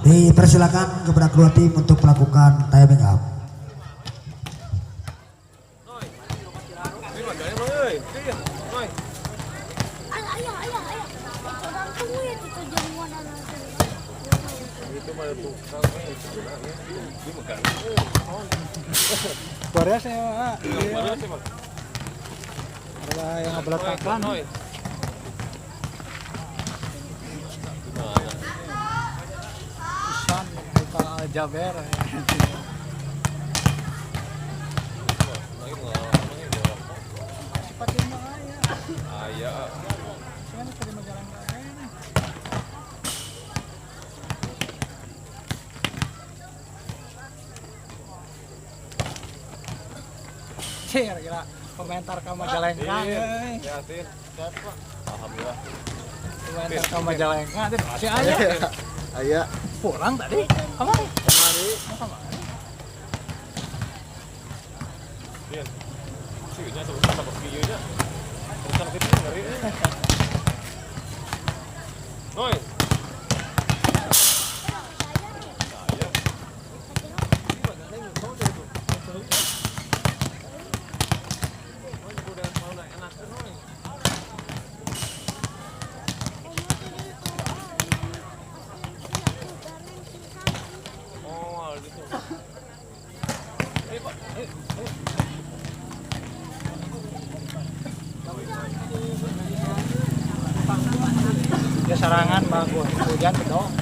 Dipersilakan kepada kedua tim untuk melakukan timing up. Korea sih Pak. Ada yang ngebelakangkan. Pisan kita Jaber. Sipatin mah aya. Sini terima jalan kaya nih. Kira komentar ke Majalengka Yatin, sehat Pak. Alhamdulillah. komentar ke Majalengka teh masih aya Aya. pulang tadi kemari Iya. Sieunya terus sama kieu nya. Terus kita ngeri. Noi. dia serangan bagus hujan dong.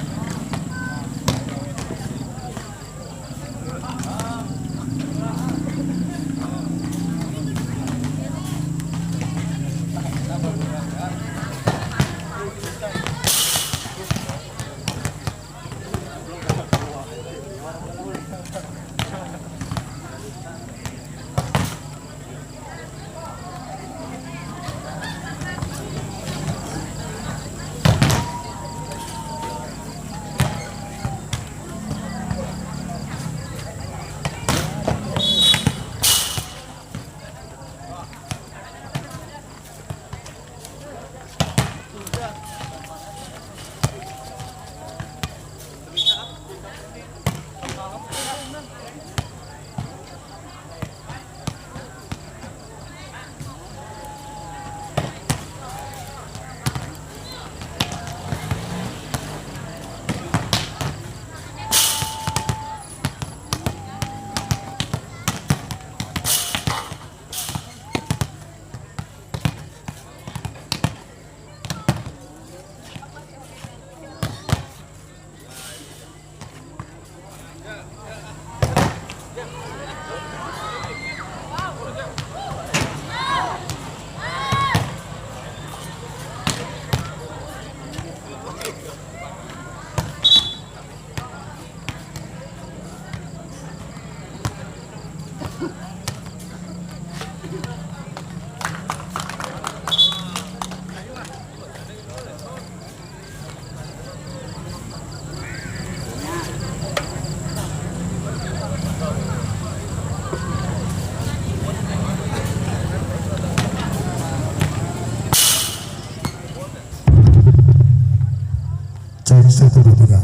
Cek 1, 2, 3.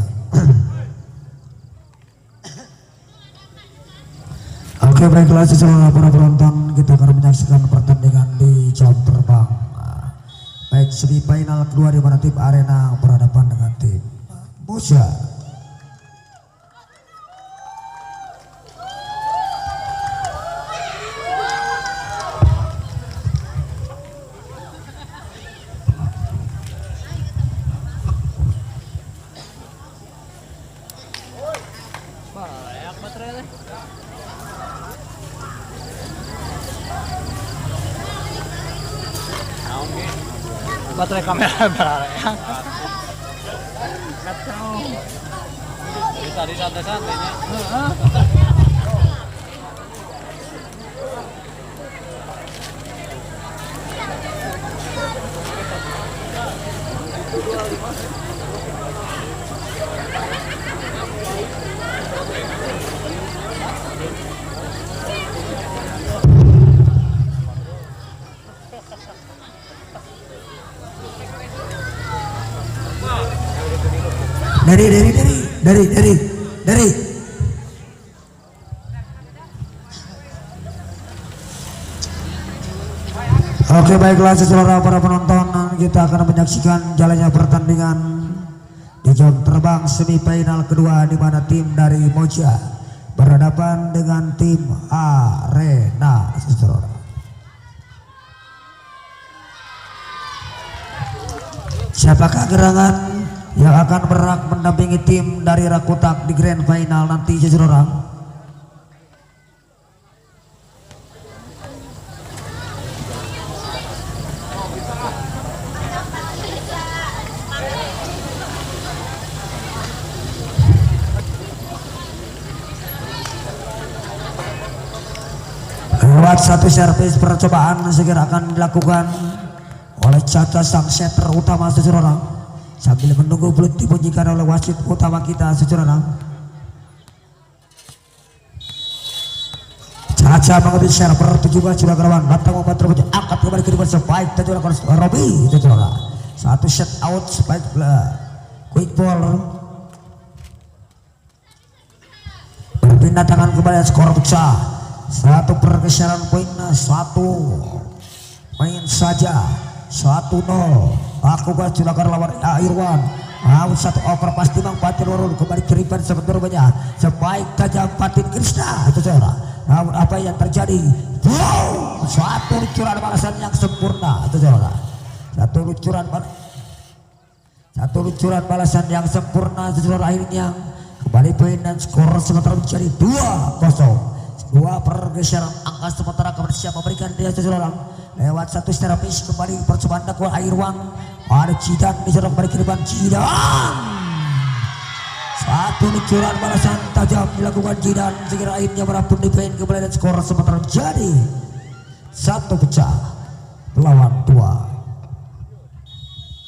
Oke, baiklah seluruh para penonton, kita akan menyaksikan pertandingan di jam terbang. Baik, semifinal kedua di mana tim Arena berhadapan dengan tim Musa. baterai kamera berapa ya? Kacau. Tadi santai-santainya. Dari. Oke, baiklah saudara para penonton, kita akan menyaksikan jalannya pertandingan di jam terbang semifinal kedua di mana tim dari Moja berhadapan dengan tim Arena saudara. Siapakah gerangan yang akan berhak mendampingi tim dari Rakutak di grand final nanti saudara? Lewat satu servis percobaan segera akan dilakukan oleh Caca sang setter utama saudara, sambil menunggu belum dibunyikan oleh wasit utama kita saudara. Caca mengambil server juga sudah gerawan datang membantu Robi, angkat kembali ke depan sebaik dan juga Robi saudara. Satu set out sebaik quick ball. Berpindah tangan kembali skor pecah. Satu pergeseran poin, satu main saja 1-0. Aku silakan lawan Irwan. Satu over pasti Bang Patin Warun kembali kiripan sebenarnya sebaik tajam Patin Krishna saudara. Namun apa yang terjadi? Wow, satu luncuran balasan yang sempurna saudara. Satu luncuran balasan yang sempurna saudara, akhirnya kembali poin dan skor sementara menjadi 2-0. Dua pergeseran angka sementara kepada siapa memberikan dia seseorang lewat satu servis kembali percobaan dakwah Irwan. Ada Cidan diserang kembali ke depan Cidan. Satu luncuran balasan tajam dilakukan Cidan segera akhirnya merapun di poin kembali dan skor sementara jadi satu pecah melawan dua.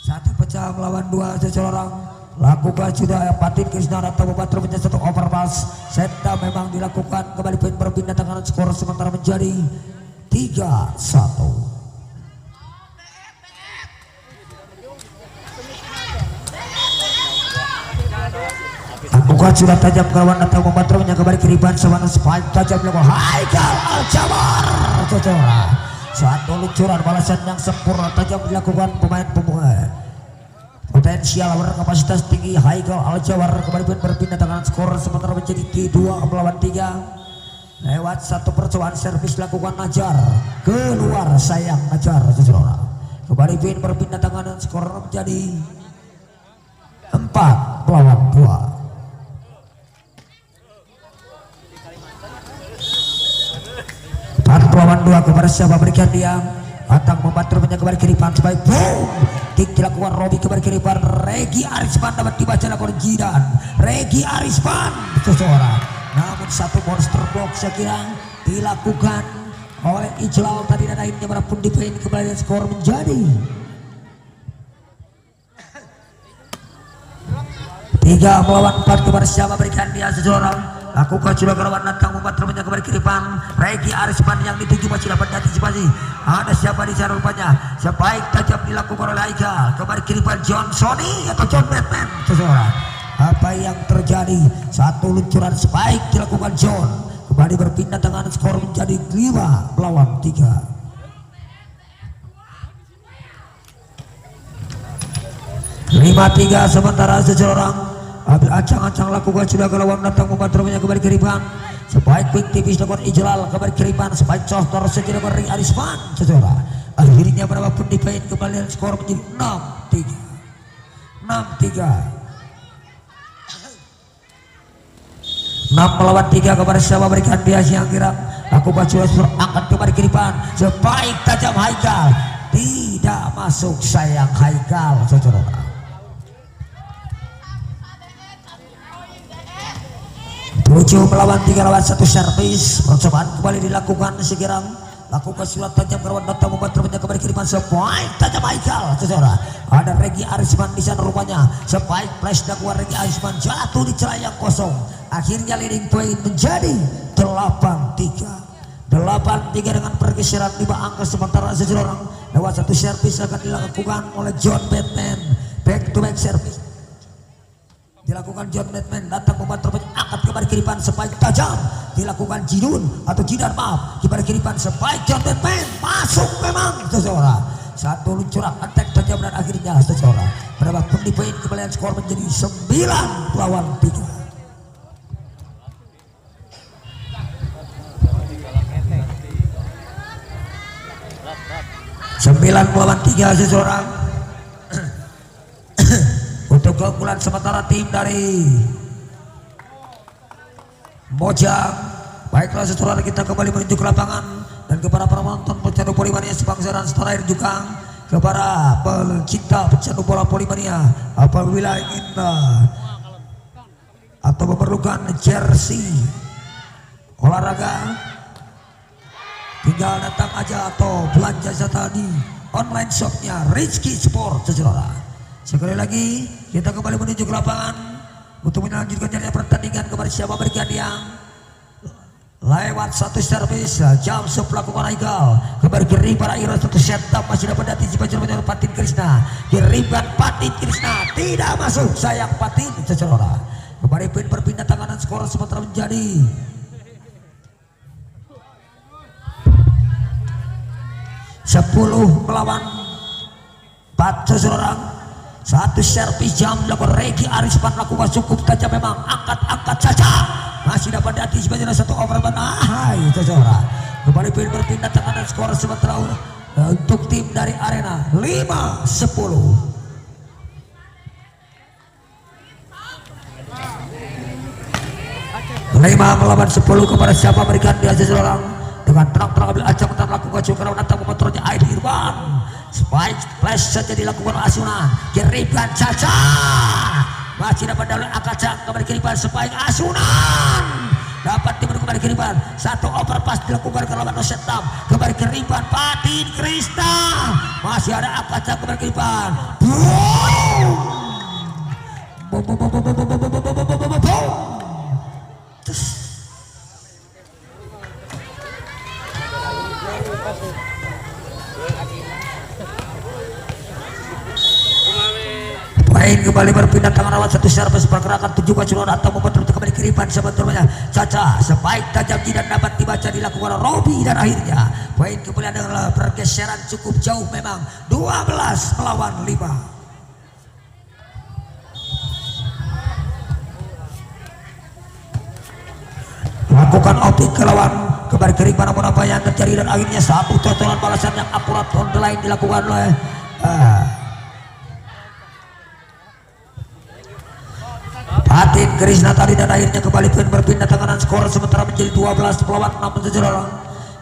Satu pecah melawan dua seseorang. Lakukan sudah Patin Krishna atau membantu menjadi satu overpass. Seta memang dilakukan kembali poin berpindah tangan skor sementara menjadi 3-1. Lakukan sudah tajam kawan atau membantunya kembali kiriban semangat spike tajam lakukan Haikal Al-Jabar saudara. Satu luncuran balasan yang sempurna tajam dilakukan pemain potensial lawan kapasitas tinggi Haikal Al-Jawar kembali berpindah tangan skor sementara menjadi 2 melawan 3 lewat satu percobaan servis lakukan Najar keluar sayang Najar saudara. Kembali pin berpindah tangan dan skor menjadi 4 melawan 2. 4 melawan 2 kepada siapa berikan dia Batang membantu kembali kiripan sebaik boom kick dilakukan Robi kembali kiripan Regi Arisman dapat dibaca lakukan Jidan Regi Arisman seseorang, namun satu monster box saya kira dilakukan oleh Ijlal tadi dan akhirnya merapun di poin kembali dan skor menjadi 3 melawan 4 kepada siapa berikan dia seseorang. Lakukan sudah gerawan datang membantu kembali kiripan Regi Arisman yang dituju masih dapat antisipasi. Ada siapa di sana rupanya sebaik tajam dilakukan oleh Aika kembali kiripan John Sony atau John Batman seseorang. Apa yang terjadi? Satu luncuran sebaik dilakukan John kembali berpindah tangan skor menjadi 5 melawan 3. 5-3 sementara seseorang. Ambil acang-acang lakukan sudah ke lawan datang membantu kembali kiripan sebaik quick tipis lakukan Ijlal kembali kiripan sebaik cohtor segera beri Arisman saudara. Akhirnya berapapun di poin kembali dan skor menjadi 6 melawan 3 kepada siapa berikan dia yang kira lakukan sudah angkat kembali kiripan sebaik tajam Haikal tidak masuk sayang Haikal saudara. 7 melawan 3 lawan 1 servis. Percobaan kembali dilakukan Sikirang, lakukan surat tajam kerawan datang membantu kembali kiriman spike tajam Haikal saudara. Ada Regi Arisman di sana rupanya, spike flash dakwah Regi Arisman jatuh di celah yang kosong. Akhirnya leading point menjadi 8-3 dengan pergeseran 5 angka sementara seseorang lewat 1 servis akan dilakukan oleh John Batman. Back to back service dilakukan John Batman, datang membantu angkat kembali kiriman spike tajam dilakukan Jidan maaf kembali kiriman spike John Batman masuk memang seseorang. Satu luncuran attack tajam dan akhirnya seseorang berapa pun di poin kembalian skor menjadi 9 lawan 3. 9 melawan 3 seseorang. Untuk keunggulan sementara tim dari Mojang. Baiklah seseorang, kita kembali menuju ke lapangan dan kepada para penonton pecandu polimania sebangsa dan setanah air juga kepada pecinta pecandu bola polimania, apabila ingin atau memerlukan jersey olahraga tinggal datang aja atau belanja saja di online shopnya Rizky Sport saudara. Sekali lagi kita kembali menuju ke lapangan untuk melanjutkan jalannya pertandingan kepada siapa berikan yang lewat 1 servis jam sepelakukan Haikal kembali kiri para Ira 1 setup masih dapat diantisipasi oleh Patin Krishna. Kiriman Patin Krishna tidak masuk sayang Patin saudara. Kembali poin berpindah tangan dan skor sementara menjadi 10 melawan 4 seseorang. 1 servis jam dilakukan Regi Arisman lakukan cukup tajam memang angkat saja masih dapat diantisipasi oleh 1 over hai seseorang. Kembali poin berpindah tangan dan skor sementara untuk tim dari Arena 5-10. 5 melawan 10 kepada siapa berikan dia seseorang dengan terang-terang ambil acak dan lakukan juga datang memotornya Aidi Irwan. Spike flash saja dilakukan Asunan, kiriman Caca masih dapat dalam Akacak kembali kiriman Spike Asunan dapat dimana kembali kiriman 1 overpass dilakukan ke lawan Nosetam kembali kiriman Patin Krishna masih ada Akacak kembali kiriman Main kembali berpindah tangan awal 1 servis pergerakan 7 bacuran atau membentuk kembali kiriman sebetulnya Caca sebaik tajam tidak dapat dibaca dilakukan Robi dan akhirnya poin kembali adalah pergeseran cukup jauh memang 12 melawan 5. Lakukan optik ke lawan kembali kiriman namun apa yang terjadi dan akhirnya 1 tontonan balasan yang akurat on the line dilakukan oleh Patin Krishna tadi dan akhirnya kembali berpindah tangan skor sementara menjadi 12 melawan 6 seseorang.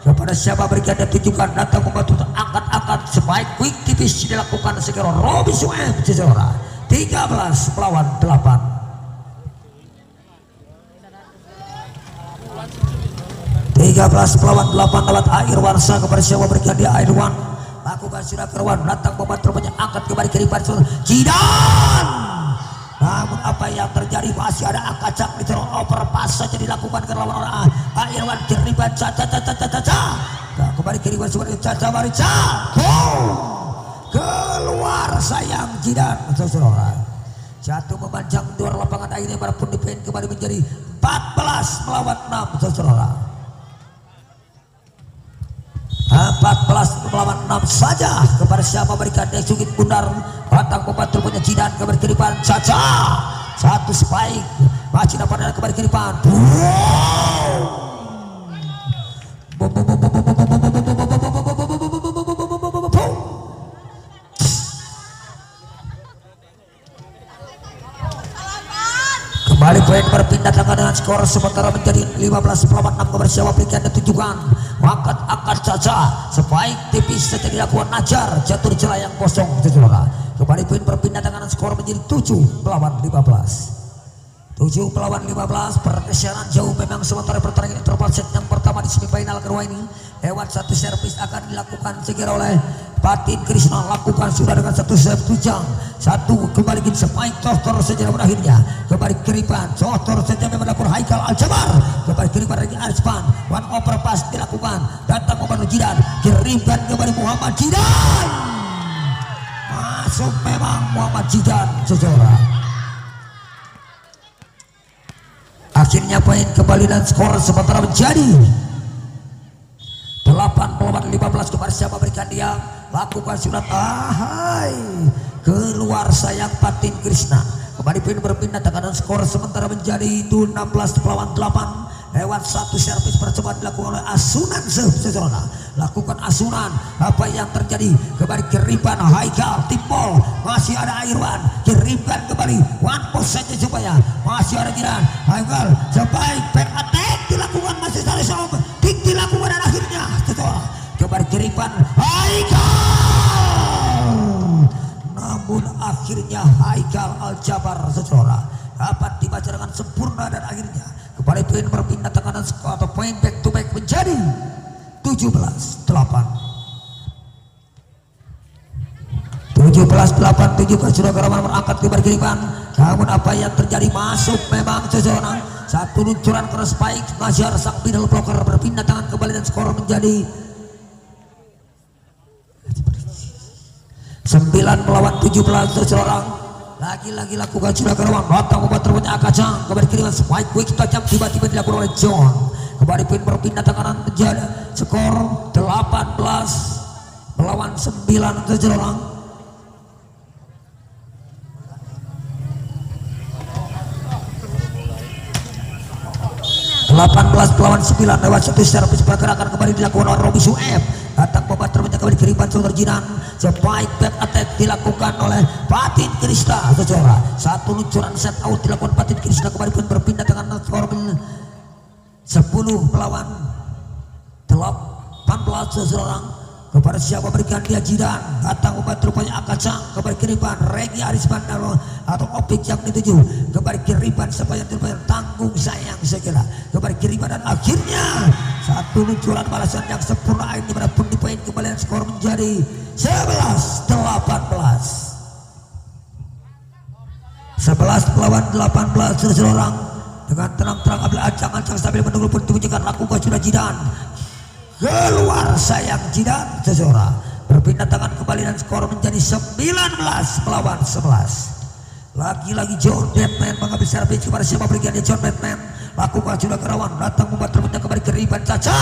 Kepada siapa berikan dan tujukan datang membantu angkat sebaik quick tipis dilakukan segera Robi Suem seseorang 13 melawan 8. 13 melawan 8 lewat air warsa kepada siapa berikan dia Airwan lakukan sudah kerwan datang membantu angkat kembali kiriman Jidan. Namun apa yang terjadi masih ada Akacak di terong overpass saja dilakukan ke lawan orang Irwan kiriman Caca kembali kiriman sebagai Caca Marica keluar sayang Jidan saudara jatuh memanjang di luar lapangan akhirnya walaupun dipen kembali menjadi 14 melawan 6 saudara 14 melawan 6 saja kepada siapa berikan dia sungit bundar batang membantu punya Jidan kembali kiriman Caca 1 spike masih dapat kembali kiriman kembali poin berpindah tangan dengan skor sementara menjadi 15 melawan 6 kepada siapa berikan dan tujuan angkat caca sebaik tipis saja dilakukan Najar, jatuh di celah yang kosong saudara. Kembali poin berpindah tangan, skor menjadi 7 melawan 15. 7 melawan 15. Pergeseran jauh memang sementara pertandingan interval set yang pertama di semifinal kedua ini lewat satu servis akan dilakukan segera oleh Patin Krishna, lakukan sudah dengan satu serve tujang satu kembali ke Spike Tohtor saja berakhirnya kembali keripan Tohtor saja memang melakukan Haikal Al-Jabar kembali keripan lagi Arispan, one over pass dilakukan, datang Muhammad Jidan, kirimkan kembali Muhammad Jidan, masuk memang Muhammad Jidan saudara. Akhirnya poin kembali dan skor sementara menjadi 8 melawan 15. Kepada siapa berikan dia, lakukan surat ahai keluar sayang Patin Krishna. Kembali poin berpindah tekanan skor sementara menjadi itu 16 melawan 8 lewat satu servis percobaan dilakukan oleh Asunan saudara. Lakukan asunan, apa yang terjadi kembali keripan Haikal Timbol, masih ada Irwan, kirimkan kembali one post saja supaya masih ada Jiran Haikal sebaik back attack dilakukan masih dari Sob dilakukan dan akhirnya saudara kembali keripan Haikal, namun akhirnya Haikal Al-Jabar saudara dapat dibaca dengan sempurna dan akhirnya kembali poin berpindah tekanan atau poin back to back menjadi 17-8. 17-8 ke Suragaraman berangkat ke berkiripan. Namun apa yang terjadi masuk memang seseorang satu luncuran keras baik Najar sang middle blocker berpindah tangan kembali dan skor menjadi 9 melawan 17 seseorang. Lagi-lagi lakukan Suragaraman datang membuat terbanyak Akacang kembali kiriman spike quick tajam tiba-tiba dilakukan oleh John. Kembali poin berpindah tangan menjadi skor 18 melawan 9 seseorang. 18 melawan 9 lewat satu servis pergerakan kembali dilakukan oleh Robi Sueb. Datang membuat terbanyak kembali kiriman Sultan Jinan. Spike back attack dilakukan oleh Patin Krishna seseorang. Satu luncuran set out dilakukan Patin Krishna kembali pun berpindah tangan skor 10 melawan 18 seseorang. Kepada siapa berikan dia Jidan, datang membantu rupanya Akacang kembali kiriman Regi Arisman atau Opik yang dituju kembali kiriman supaya terbayar tanggung sayang segera kembali kiriman dan akhirnya satu luncuran balasan yang sempurna ini berapun di poin kembali skor menjadi 11-18 melawan 18 seseorang. Dengan tenang-tenang ambil ancang-ancang sambil menunggu pun dibujikan lakukan sudah Jidan keluar sayang Jidan seseorang berpindah tangan kembali dan skor menjadi 19 melawan 11. Lagi-lagi John Batman mengambil servis kepada siapa berikan dia John Batman, lakukan sudah Kerawan datang membuat terbentuk kembali keriban Caca,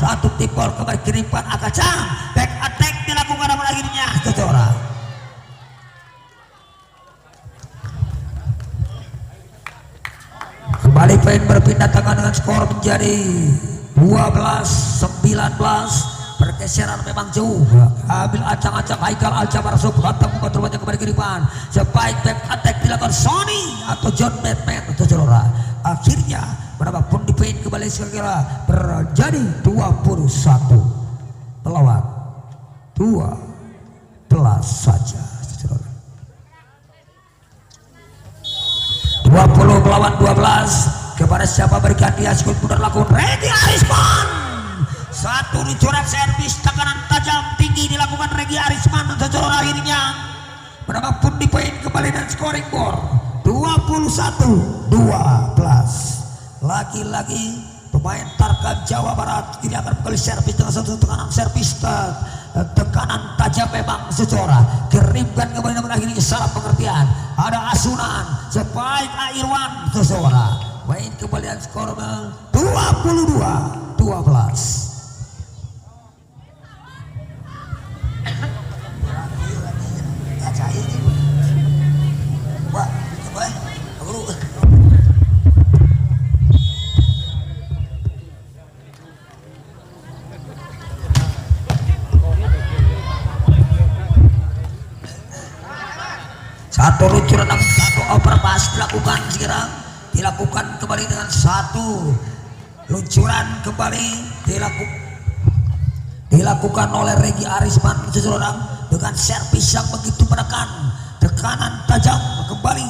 satu tipol kembali keriban Akacang, back attack dilakukan namun akhirnya seseorang kembali poin berpindah tangan dengan skor menjadi 12-19. Pergeseran memang jauh, ambil acang-acang Haikal Al-Jabar datang membuat terbanyak kembali kiriman sebaik back attack dilakukan Sony atau John Batman atau Celora. Akhirnya berapapun di poin kembali segera terjadi 21 melawan 12 saja 20 melawan 12. Kepada siapa berikan dia skor mudah lakukan Regi Arisman, satu luncuran servis tekanan tajam tinggi dilakukan Regi Arisman dan seluruh akhirnya berapapun di poin kembali dan scoring board 21-12. Lagi-lagi pemain Tarkam Jawa Barat ini akan kembali servis dengan satu tekanan servis tekanan tajam memang seseorang kirimkan kembali namun akhirnya salah pengertian ada asunan sebaik Irwan seseorang main kembalian skor 22-12. Satu luncuran satu overpass dilakukan kembali dengan satu luncuran kembali dilakukan dilakukan oleh Regi Arisman seseorang dengan servis yang begitu menekan, tekanan tajam. Kembali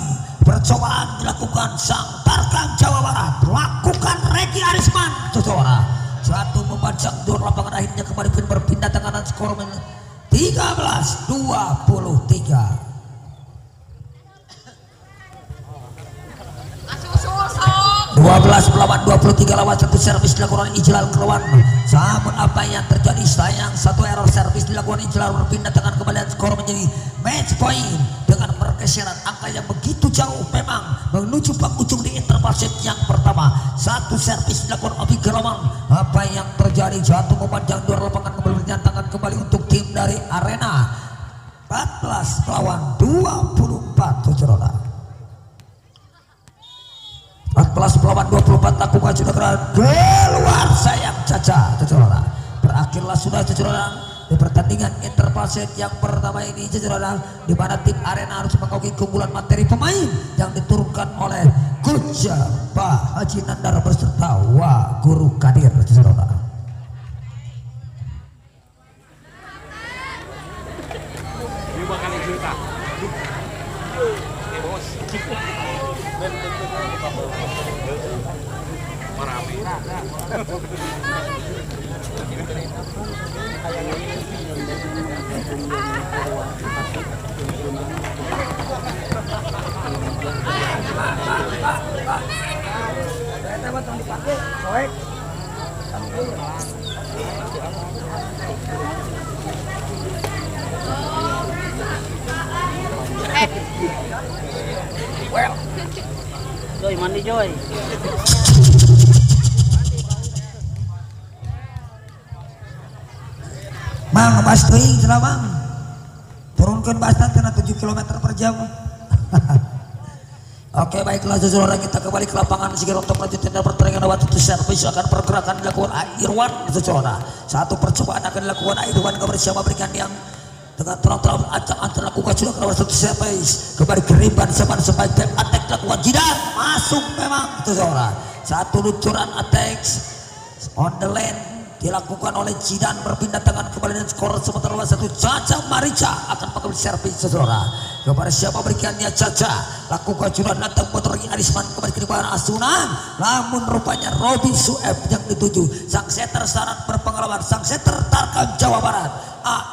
percobaan dilakukan sang Tarkam Jawa Barat, lakukan Regi Arisman seseorang satu membajak dua lapangan, akhirnya kembali berpindah tekanan, skor 13-23. 12 melawan 23 lawan satu servis dilakukan Ijlal keluar. Namun apa yang terjadi, sayang satu error servis dilakukan Ijlal, berpindah tangan kembali, skor menjadi match point dengan pergeseran angka yang begitu jauh memang menuju penghujung di interval set yang pertama. Satu servis dilakukan Obi Gerawan. Apa yang terjadi, jatuh memanjang dua lapangan, kembali tangan kembali untuk tim dari Arena. 14 melawan 24 saudara. 14 melawan 24 lakukan sudah keluar sayang Caca saudara. Berakhirlah sudah saudara di pertandingan interval set yang pertama ini saudara, di mana tim Arena harus mengakui keunggulan materi pemain yang diturunkan oleh Coach Pak Haji Nandar beserta Wah Guru Kadir saudara. Joy, mandi Joy. Mang bas teuing cenah Mang. Turunkeun basna tina 7 km per jam. Oke, baiklah saudara, kita kembali ke lapangan Sigir untuk melanjutkan pertandingan. Waktu itu servis akan pergerakan dilakukan Irwan saudara. Satu percobaan akan dilakukan Irwan kepada siapa berikan yang dengan terang-terang ancang-ancang lakukan sudah keluar satu servis kembali kerimban sepan sampai attack dilakukan Jidan masuk memang saudara. Satu luncuran attack on the lane dilakukan oleh Jidan, berpindah tangan kembali dan skor sementara satu. Caca Marica akan mengambil servis saudara kepada siapa berikannya Caca, lakukan sudah datang motor lagi Arisman kembali ke depan asunan, namun rupanya Robi Sueb yang dituju. Sang setter syarat berpengalaman, sang setter Tarkam Jawa Barat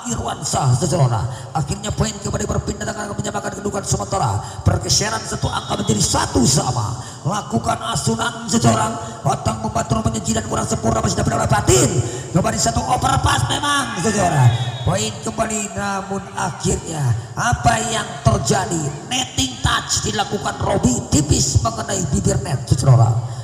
Irwan Sah saudara. Akhirnya poin kembali berpindah tangan menyamakan kedudukan sementara, pergeseran satu angka menjadi satu sama. Lakukan asunan saudara, otang membantu penyajian kurang sempurna, masih dapat oleh Batin kembali satu overpass memang saudara. Poin kembali, namun akhirnya apa yang terjadi, netting touch dilakukan Robi tipis mengenai bibir net saudara.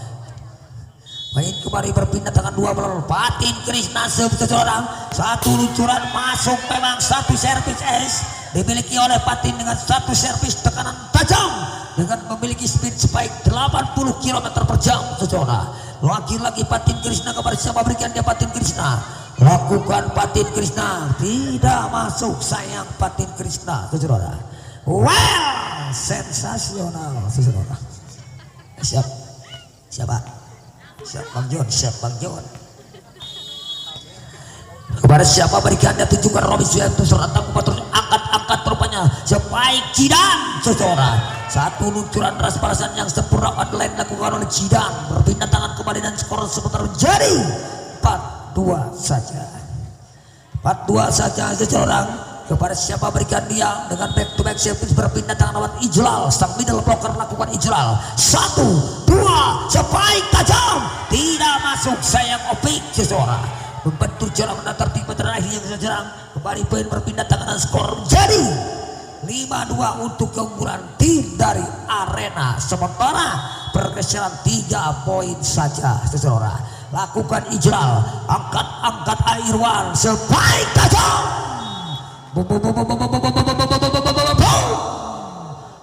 Main kembali berpindah tangan dua melalui Batin Krishna seorang, satu luncuran masuk memang, satu servis es dimiliki oleh Batin dengan satu servis tekanan tajam dengan memiliki speed spike 80 km per jam saudara. Lagi-lagi Batin Krishna kepada siapa berikan dia Batin Krishna, lakukan Batin Krishna tidak masuk sayang Batin Krishna saudara. Well, sensasional saudara. Siap siapa? Siap Bang John, siap Bang John. Kepada siapa berikannya tunjukkan Robi Sueb serta terus angkat rupanya sebaik Jidan saudara. Satu luncuran ras balasan yang sempurna online dilakukan oleh Jidan, berpindah tangan kembali dan skor sementara menjadi 4-2 saja. 4-2 saja seseorang. Kepada siapa berikan dia dengan back to back service, berpindah tangan lewat Ijlal, sang middle blocker lakukan Ijlal, 1, 2 sebaik tajam tidak masuk sayang Opik seseorang, membentur jalan mendatar di terakhir yang sejarang. Kembali poin berpindah tangan dan skor menjadi 5-2 untuk keunggulan tim dari Arena. Sementara pergeseran 3 poin saja seseorang. Lakukan Ijlal, angkat Irwan sebaik tajam.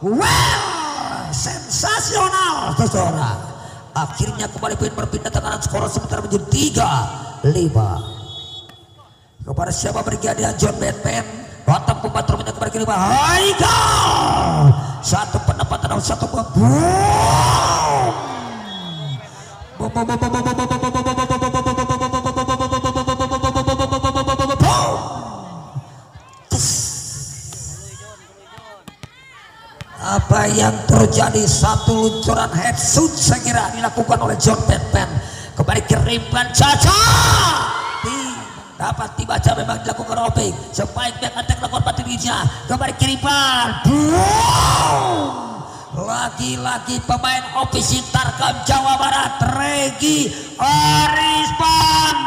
Well, sensasional saudara. Akhirnya kembali poin berpindah tangan, skor sementara menjadi 3-5. Kepada siapa berhadiah John Ben batang pembantu kembali ke 5. Haikal satu pendapatan satu boom. yang terjadi satu luncuran headshot saya kira dilakukan oleh John Batman. Kembali kirimkan Caca dapat dibaca memang dilakukan Opik. Spike back attack dilakukan pada dirinya. Kembali kirimkan lagi-lagi pemain Opik Tarkam Jawa Barat Regi Arisman.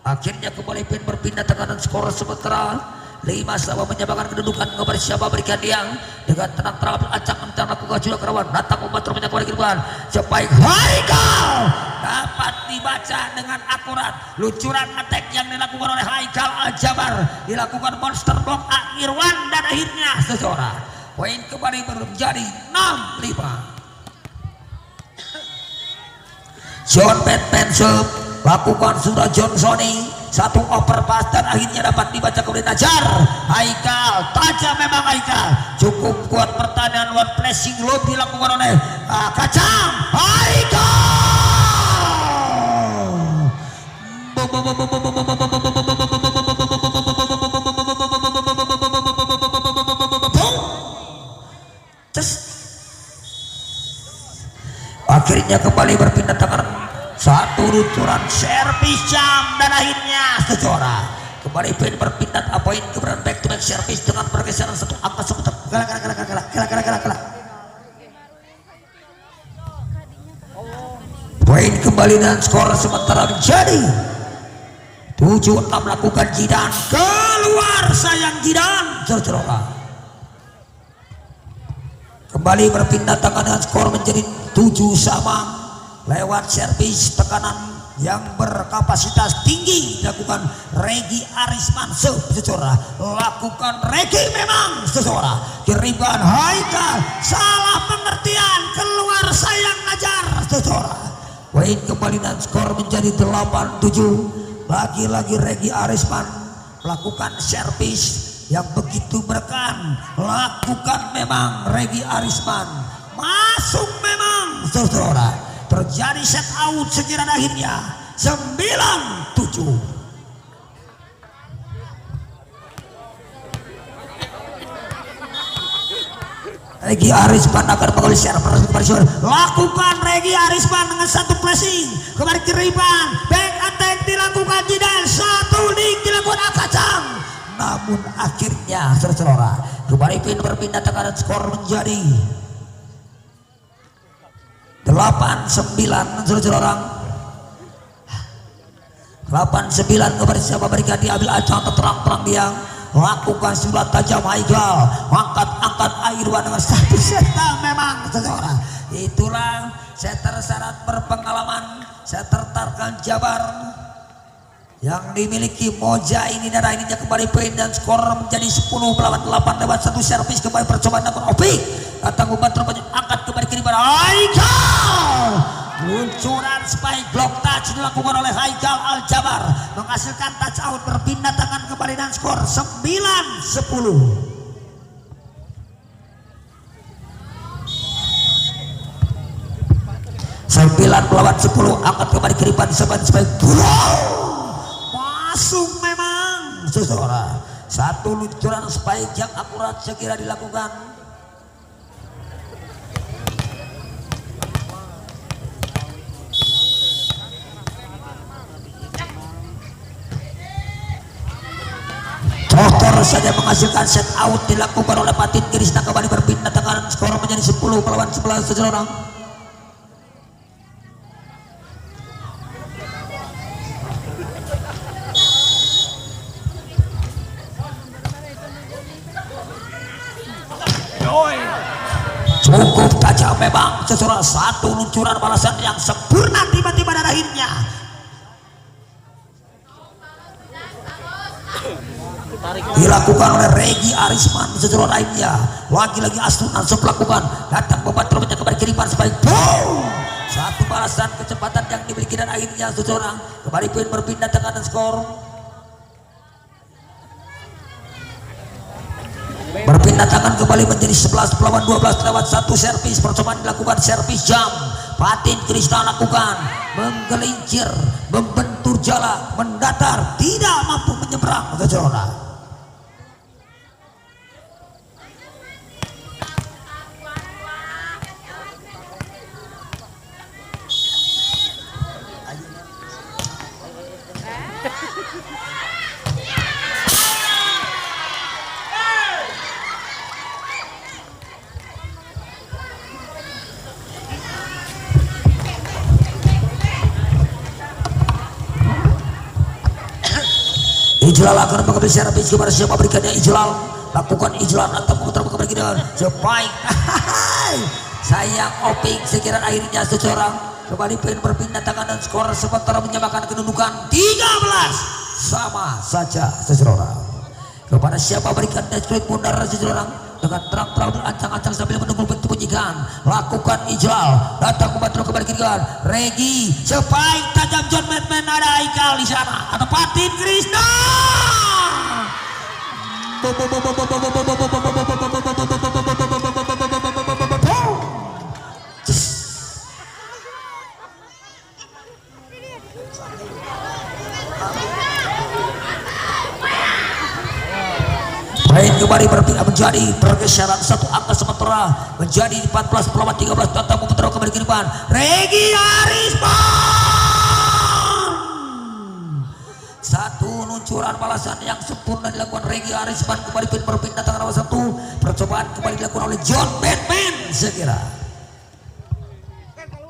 Akhirnya kembali pin berpindah tekanan skor sementara 5 sama menyamakan kedudukan. Kepada siapa berikan yang dengan tenang-tenang acak-acak lakukan juga kerawan datang membantu menyambut kehidupan. Spike Haikal dapat dibaca dengan akurat. Luncuran attack yang dilakukan oleh Haikal Aljabar dilakukan monster block Irwan dan akhirnya seseorang poin kembali menjadi 6-5. John Batman lakukan sudah Johnsoni satu overpass dan akhirnya dapat dibaca kemudian Najar. Haikal tajam memang Haikal cukup kuat pertahanan one pressing loop dilakukan oleh Kacang Haikal. Akhirnya kembali berpindah tangan satu luncuran servis jam dan akhirnya seseorang kembali pin berpindah poin kemudian back to back servis dengan pergeseran satu angka seputar kalah. Poin kembali dan skor sementara menjadi 7-6. Lakukan Jidan keluar sayang Jidan Jorjoroka kembali berpindah tangan dengan skor menjadi 7-sama. Lewat servis tekanan yang berkapasitas tinggi dilakukan Regi Arisman seseorang lakukan Regi memang seseorang kirimkan Haikal salah pengertian keluar sayang Najar seseorang poin kembali dan skor menjadi 8-7. Lagi-lagi Regi Arisman melakukan servis yang begitu berkan lakukan memang Regi Arisman masuk memang seseorang terjadi set out sekiranya akhirnya 9-7. Regi Arisman akan mengambil share lakukan Regi Arisman dengan satu pressing kembali kiriman back attack dilakukan Jidan satu link dilakukan Akacang namun akhirnya saudara kembali pin berpindah tekanan skor menjadi 8-9 orang 8-9 kepada siapa berikan diambil acang terang-terang dia lakukan surat tajam Haikal angkat Airwan dengan satu serta memang seseorang itulah setter syarat berpengalaman setter Tarkam Jabar yang dimiliki Moja ini darah ininya kembali poin dan skor menjadi 10-8 lewat satu servis kembali percobaan dengan Opik datang membantu angkat kembali kiri pada Haikal luncuran spike block touch dilakukan oleh Haikal Aljabar menghasilkan touch out berpindah tangan kembali dan skor 9-10. Melawan 10 angkat kembali kiripan seban spike masuk memang seseorang satu luncuran spike yang akurat segera dilakukan Trotter saja menghasilkan set out dilakukan oleh Patin Krisna kembali berpindah tangan skor menjadi 10 melawan 11 seseorang. Cukup tajam memang seseorang satu luncuran balasan yang sempurna tiba-tiba dan akhirnya dilakukan oleh Regi Arisman seseorang lainnya lagi-lagi Astun Ansop lakukan datang membantu kembali kiriman sebaik boom satu balasan kecepatan yang dimiliki dan akhirnya seseorang kembali poin berpindah tekanan skor berpindah tangan kembali menjadi 11 melawan 12 lewat satu servis percobaan dilakukan servis jam Patin Krisna lakukan menggelincir membentur jala mendatar tidak mampu menyeberang ke zona Ijlal akan mengambil servis kepada siapa berikannya Ijlal. Lakukan Ijlal atau putar kepada kita. Sebaik. Sayang Opik sekiranya akhirnya seseorang kembali pengen berpindah tangan dan skor sementara menyamakan kedudukan 13 sama saja seseorang. Kepada siapa berikan desperate bundar seseorang dengan terang-terang dan ancang-ancang sambil menunggu pintu bunyikan. Lakukan Ijlal datang membantu kembali kirikan Regi sebaik tajam John Batman ada Haikal di sana atau Patin Krishna. Main kembali berpindah menjadi pergeseran satu angka sementara menjadi 14 melawan 13 datang memutar kembali ke depan Regi Arisman. Satu luncuran balasan yang sempurna dilakukan Regi Arisman kembali berpindah tangan nomor 1. Percobaan kembali dilakukan oleh John Batman sekira.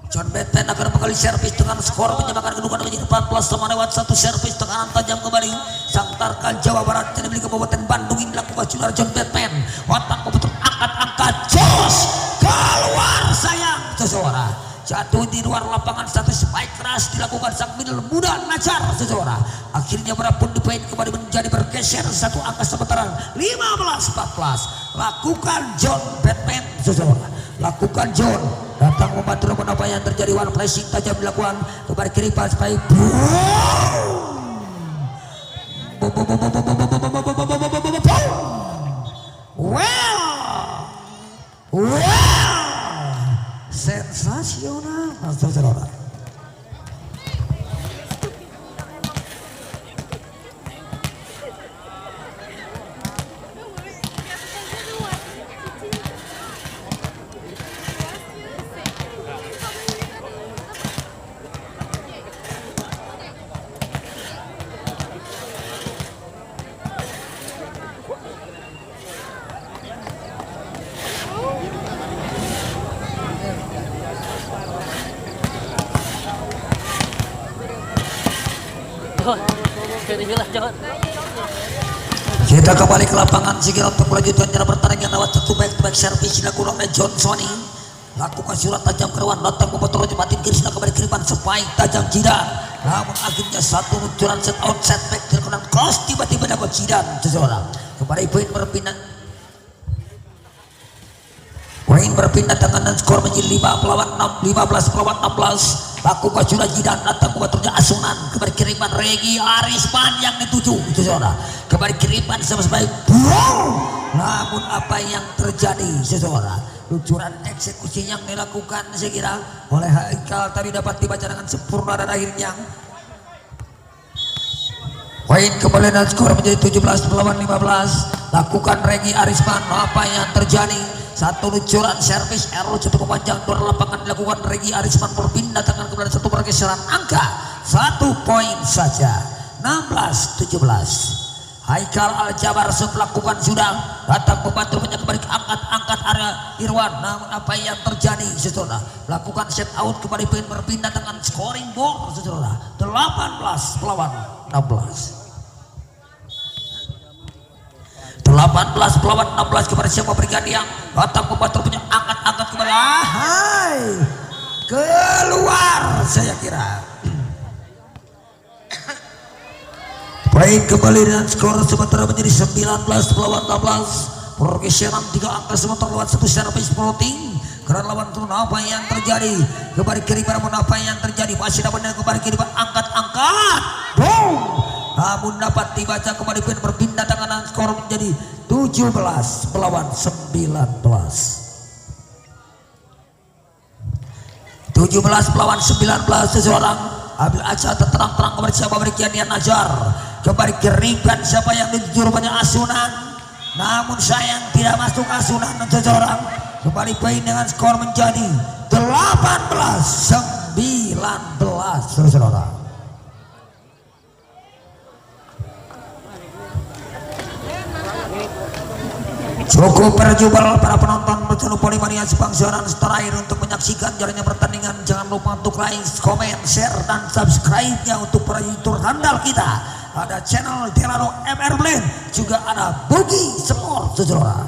John Batman akan menggali servis dengan skor menyamakan kedudukan menjadi 14 sama lewat 1 servis tekanan tajam kembali. Sang Tarkal Jawa Barat yang dimiliki Kabupaten Bandung ini dilakukan saudara John Batman. Watak membentuk angkat-angkat jos keluar sayang seseorang. Jatuh di luar lapangan satu spike keras dilakukan sang middle muda Najar seseorang. Akhirnya berapun di poin kembali menjadi bergeser satu angka sementara 15-14. Lakukan John Batman seseorang. Lakukan John datang membantu apa yang terjadi one flashing tajam dilakukan kembali kiri pas baik well sensasional saudara. Kita kembali ke lapangan segera untuk melanjutkan jalan pertandingan lewat satu back-to-back servis dilakukan oleh John Sony. Lakukan surat tajam keruan datang memotong Roger Patin Krishna kembali kiriman spike tajam Jidan. Namun akhirnya satu luncuran set out setback dilakukan cross tiba-tiba dapat Jidan seseorang. Kembali poin berpindah. Poin berpindah tangan dan skor menjadi 15 melawan 16. Lakukan surat Jidan datang membantunya Asunan kembali kiriman Regi Arisman yang dituju seseorang. Kembali kiriman sama sebaik namun apa yang terjadi seseorang luncuran eksekusi yang dilakukan saya kira oleh Haikal tadi dapat dibaca dengan sempurna dan akhirnya poin kembali dan skor menjadi 17 melawan 15. Lakukan Regi Arisman apa yang terjadi satu luncuran servis error cukup memanjang luar lapangan dilakukan Regi Arisman berpindah tangan kepada satu pergeseran angka 1 poin saja 16-17. Haikal Al-Jabar melakukan sudah datang membantu kembali angkat area Irwan namun apa yang terjadi setelah lakukan set out kembali pengen berpindah dengan scoring board setelah 18 melawan 16 melawan 16 kepada siapa berikan yang datang membantu punya angkat kembali keluar saya kira. Baik kembali dengan skor sementara menjadi 19 melawan 16. Pergeseran 3 angka sementara lewat 1 servis floating. Karena lawan turun apa yang terjadi kembali kiri namun apa yang terjadi masih dapat kembali kiri angkat boom namun dapat dibaca kembali berpindah tangan dan skor menjadi 17 melawan 19. 17 melawan 19 seseorang ambil aja terang-terang kepada siapa berikan yang Najar kembali kirikan siapa yang dituju rupanya Asunan namun sayang tidak masuk Asunan dan seseorang kembali poin dengan skor menjadi 18-19 seseorang. Cukup perjumpaan para penonton berchannel Polimania Sebangsaran terakhir untuk menyaksikan jalannya pertandingan. Jangan lupa untuk like, comment, share dan subscribe-nya untuk para youtuber handal kita ada channel Delano MR Blend, juga ada Bogi Semor Sejora.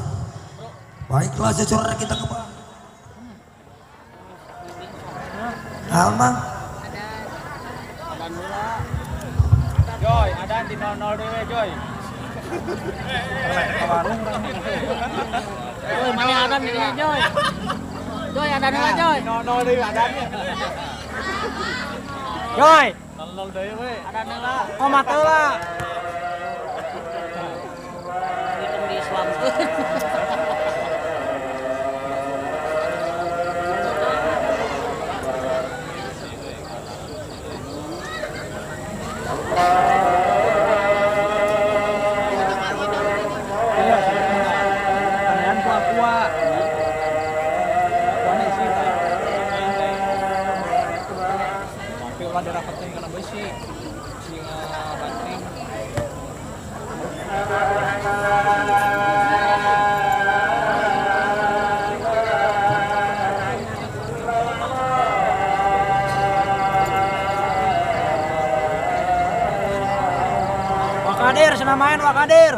Baiklah Sejora, kita ke bawah. Alma Joy, ada di 00 dewe Joy. Warung Joy, mana ada di sini Joy? Joy ada nila Joy. 00 dewe ada nih. Joy, 00 dewe ada nila. Oh mata lah. Di Islam. Wakadir, senang main Wakadir.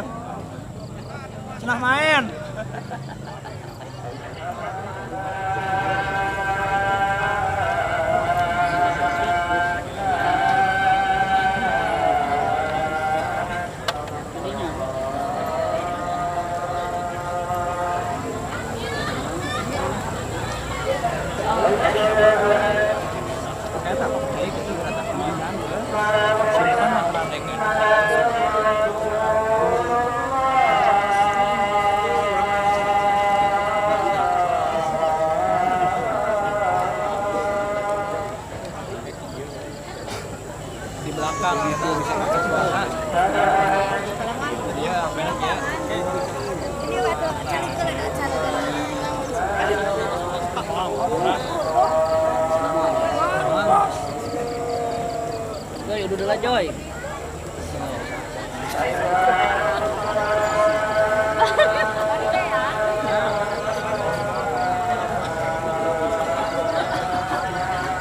Senang main. Di belakang itu bisa pakai suara. Dia benar ya. Ini waktu cari ke acara Joy, duduk lah Joy.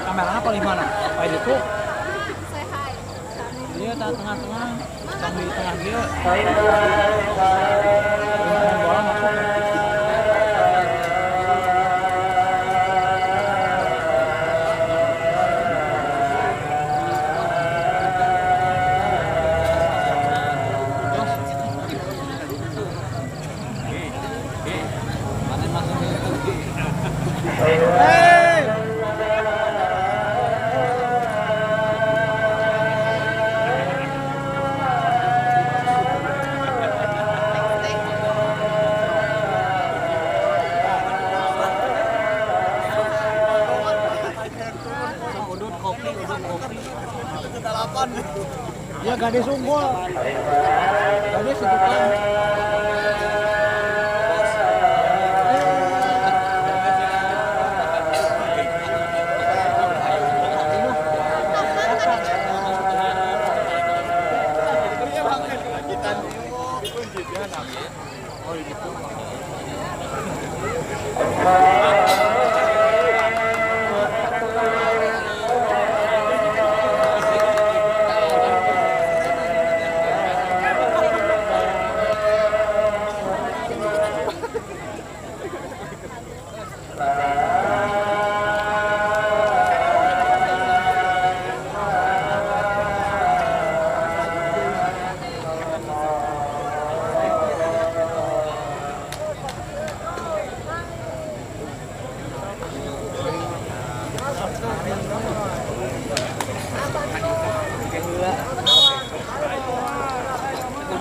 Kameranya paling mana? Pak itu. Dia tengah-tengah, yang di tengah dia. Bola masuk. Ya gadis unggul. Gadis itu kan.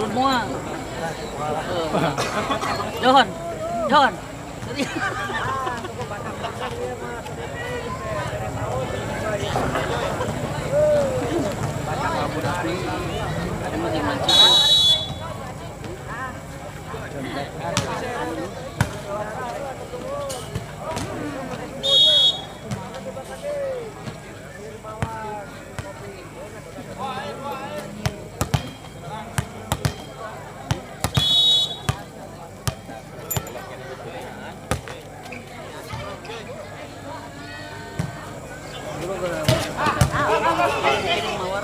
Semua. John. John. Mawar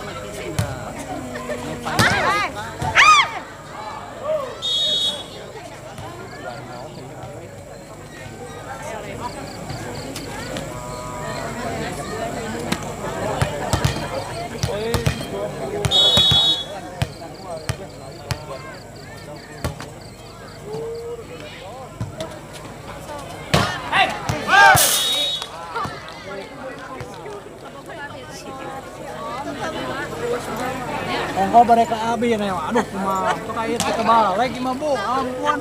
Oh mereka abi nih, aduh cuma kait kita balik mah bu, ampun.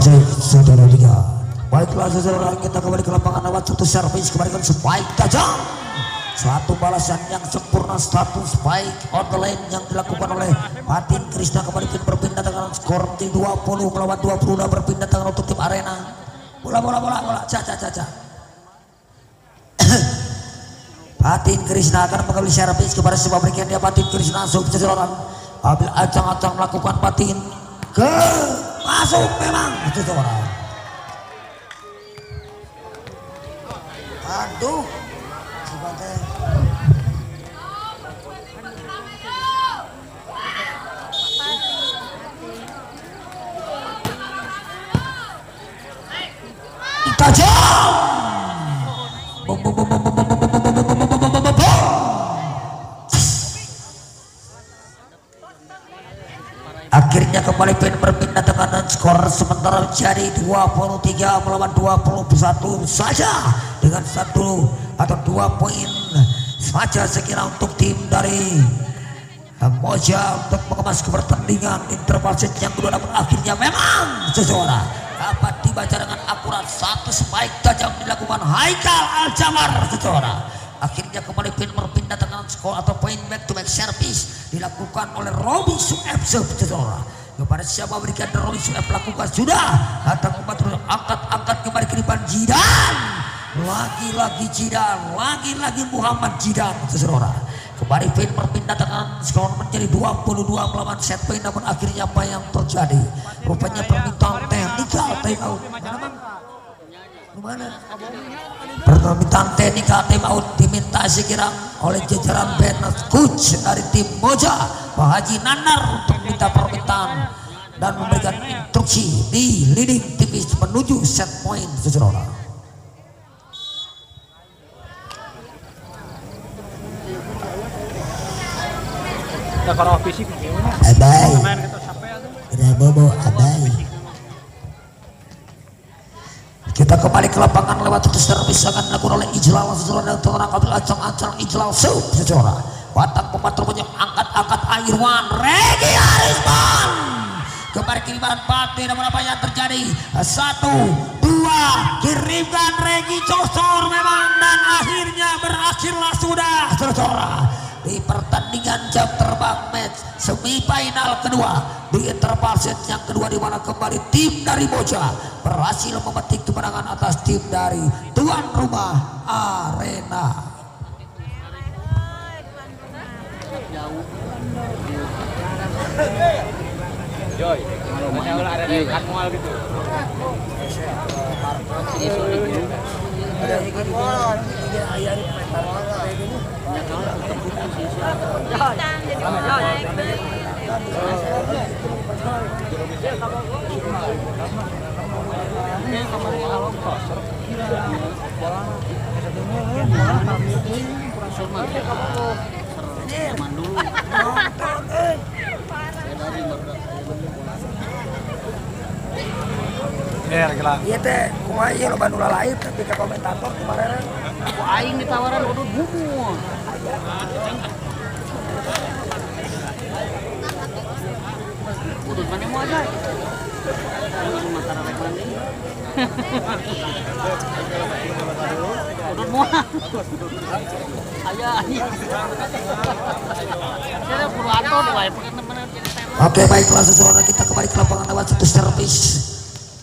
cek saudara tiga. Baiklah saudara, kita kembali ke lapangan awal satu servis kembalikan spike tajam. Satu balasan yang sempurna, satu spike on the lane yang dilakukan oleh Patin Krishna kembali berpindah dengan skor di 20 melawan 20 udah berpindah tangan untuk tim Arena. Bola caca. Patin Krishna akan mengambil servis kepada sebuah berikan dia. Patin Krishna langsung seseorang ambil acang-acang melakukan Patin ke masuk memang itu seorang. Aduh sebagai tajam. Akhirnya kembali pin berpindah tekanan skor sementara menjadi 23 melawan 21 saja dengan 1 atau 2 poin saja sekira untuk tim dari Moja untuk mengemas ke pertandingan interval set yang kedua. Namun akhirnya memang seseorang dapat dibaca dengan akurat, satu spike tajam dilakukan Haikal Al-Jamar seseorang. Akhirnya kembali pin berpindah tekanan skor atau poin back to back service dilakukan oleh Robi Sueb seseorang. Kepada siapa berikan Robi Sueb lakukan sudah datang membantu angkat kembali ke depan Jidan. Lagi-lagi Jidan, lagi-lagi Muhammad Jidan seseorang. Kembali pin berpindah tekanan skor menjadi 22 melawan set point. Namun akhirnya apa yang terjadi? Rupanya permintaan teknikal time out. Mana? Permintaan teknikal time out diminta sekira oleh jajaran Benes coach dari tim Moja Pak Haji Nanar untuk minta permintaan dan memberikan instruksi di leading tipis menuju set point seseorang. Kalau fisik Abai, main kita sampai aja. kira bobo abai. Kita kembali ke lapangan lewat satu servis akan dilakukan oleh Ijlal seseorang yang terang ambil acang-acang Ijlal seseorang. Batang pematrumnya angkat Airwan Regi Arisman. Kembali kiriman Pati, namun apa yang terjadi? 1, 2 kirimkan Regi cosor memang dan akhirnya berakhirlah sudah seseorang. Di pertandingan jam terbang match semifinal kedua di interval set yang kedua, di mana kembali tim dari Moja berhasil memetik kemenangan atas tim dari tuan rumah Arena. Joy, mana ada dekat mual gitu. Iya teh, kumaha ieu lo Bandung lain tapi ke komentator kemarin. Aku aing ditawaran udut buku. Udut mana mau aja? Matara reklan ini. Udut mau. Ayah. Saya perlu atau dua ya, Oke, baiklah seseorang, kita kembali ke lapangan lewat satu servis.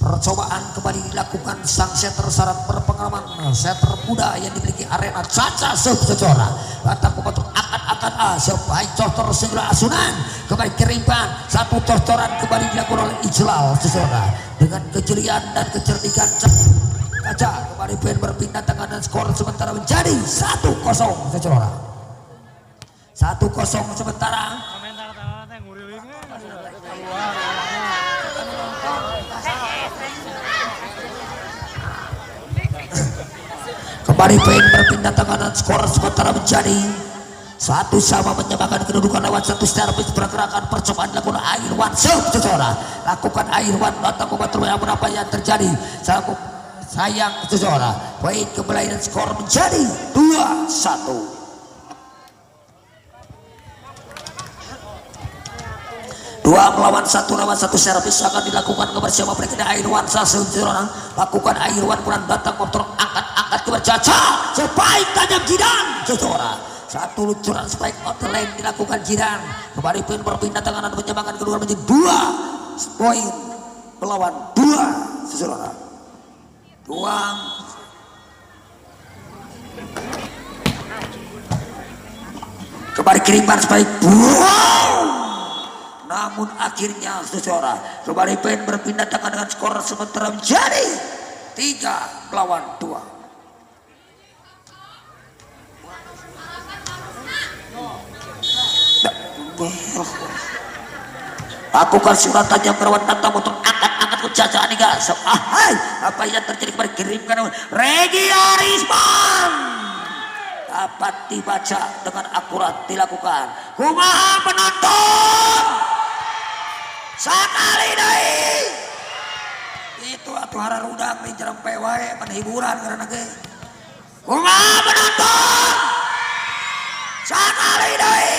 Percobaan kembali dilakukan sang setter syarat berpengalaman, setter muda yang dimiliki Arena Caca seseorang. Batang pembantu angkat sebaik costor segera asunan kembali kirimkan satu costoran kembali dilakukan oleh Ijlal seseorang dengan kejelian dan kecerdikan kaca kembali pen berpindah tangan dan skor sementara menjadi 1-0 seseorang. 1-0 sementara. kembali poin berpindah tangan, skor sementara menjadi 1 sama, menyamakan kedudukan lewat satu servis. Pergerakan percobaan dilakukan Airwan seseorang, lakukan Airwan datang membantu apa yang terjadi. Sayang seseorang, poin kembali dan skor menjadi 2-1. 2 melawan 1 lawan 1 servis akan dilakukan bersama mereka. Airwan seseorang, lakukan Airwan kurang datang motor angkat ke bercaca spike tajam Jidan seseorang. Satu luncuran spike outline dilakukan Jidan. Kembali poin berpindah tangan dan menyamakan kedua menjadi 2 poin melawan 2 seseorang. 2 kembali kirimkan spike. Namun akhirnya seseorang kembali poin berpindah tangan dengan skor sementara menjadi 3 melawan 2. Lakukan surat tajam kerawat datang untuk angkat kecacaan ini guys. Apa yang terjadi kembali kirimkan Regi Arisman dapat dibaca dengan akurat dilakukan. Kumaha penonton sekali deh itu atuh hararudang di jerempe wae penhiburan karena ge. Kumaha penonton sekali deh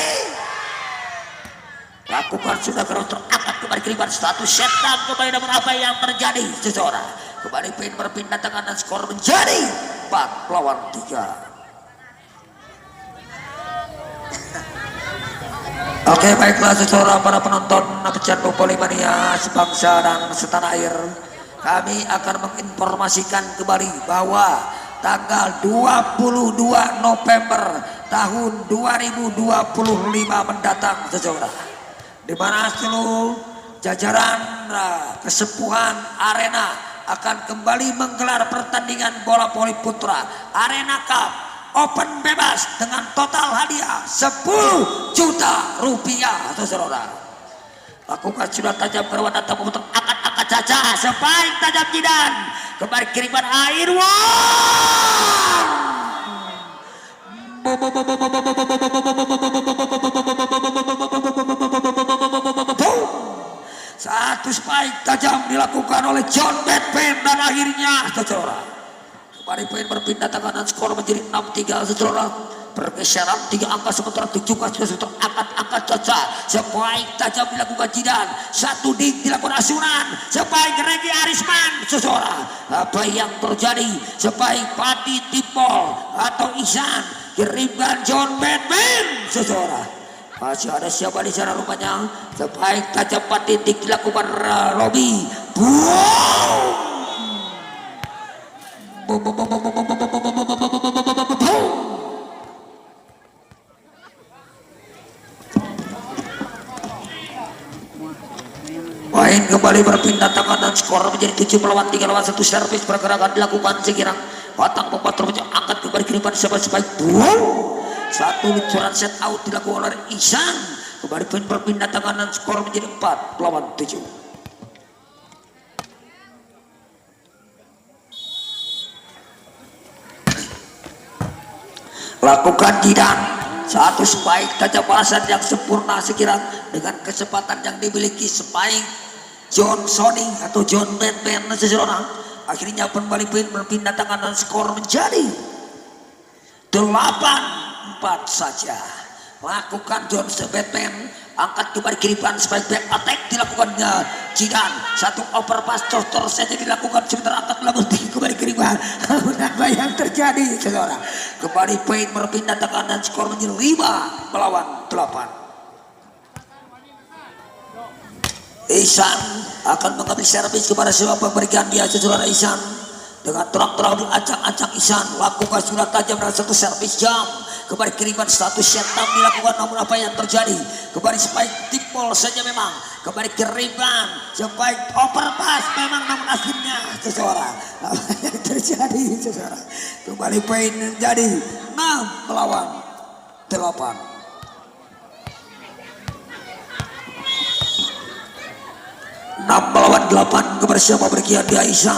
lakukan sudah terus terangkat kembali kiriman status setup kembali. Namun apa yang terjadi seseorang kembali poin berpindah tangan dan skor menjadi 4 lawan 3. Oke, baiklah seseorang para penonton pecandu Polimania sebangsa dan setanah air, kami akan menginformasikan kembali bahwa tanggal 22 November tahun 2025 mendatang seseorang, di mana seluruh jajaran kesepuhan arena akan kembali menggelar pertandingan bola voli putra Arena Cup Open bebas dengan total hadiah 10 juta rupiah seseorang. Lakukan sudah tajam kerawat datang memutar angkat caca spike tajam Jidan kembali kiriman Airwan. Satu spike tajam dilakukan oleh John Batman dan akhirnya seseorang kembali poin berpindah tangan dan skor menjadi 6-3 seseorang. Pergeseran 3 angka sementara 7 seseorang angkat caca spike tajam dilakukan Jidan. 1 dik dilakukan asunan spike Regi Arisman seseorang. Apa yang terjadi? Spike Pati Tipol atau Ihsan kirimkan John Batman seseorang. Masih ada siapa di sana rupanya? Spike tajam Pati dik dilakukan Robi. Poin kembali berpindah tangan dan skor menjadi 7 melawan 3 lawan 1 servis. Pergerakan dilakukan sekirang batang membuat terpecah angkat kembali kiriman spike. 1 luncuran set out dilakukan oleh Ihsan. Kembali poin berpindah tangan dan skor menjadi 4 melawan 7. Lakukan Jidan 1 spike tajam balasan yang sempurna sekiranya dengan kecepatan yang dimiliki spike John Sony atau John Batman seseorang. Akhirnya kembali poin berpindah tangan dan skor menjadi 8-4 saja. Lakukan John Batman angkat kembali kiriman spike back attack dilakukannya Jidan. 1 overpass costor saja dilakukan sebentar angkat lalu kembali kiriman. Apa yang terjadi saudara? Kembali poin berpindah tangan dan skor menjadi 5 melawan 8. Ihsan akan mengambil servis kepada siapa pemberian dia saudara. Ihsan dengan terang-terang diacak-acak Ihsan lakukan sudah tajam dan 1 servis jam. Kembali kiriman 1 setup dilakukan, namun apa yang terjadi? Kembali spike tipol saja memang. Kembali kiriman spike overpass memang, namun akhirnya seseorang. Apa yang terjadi seseorang? Kembali poin jadi 6 melawan 8. 6 melawan 8 kepada siapa berkian di Ihsan.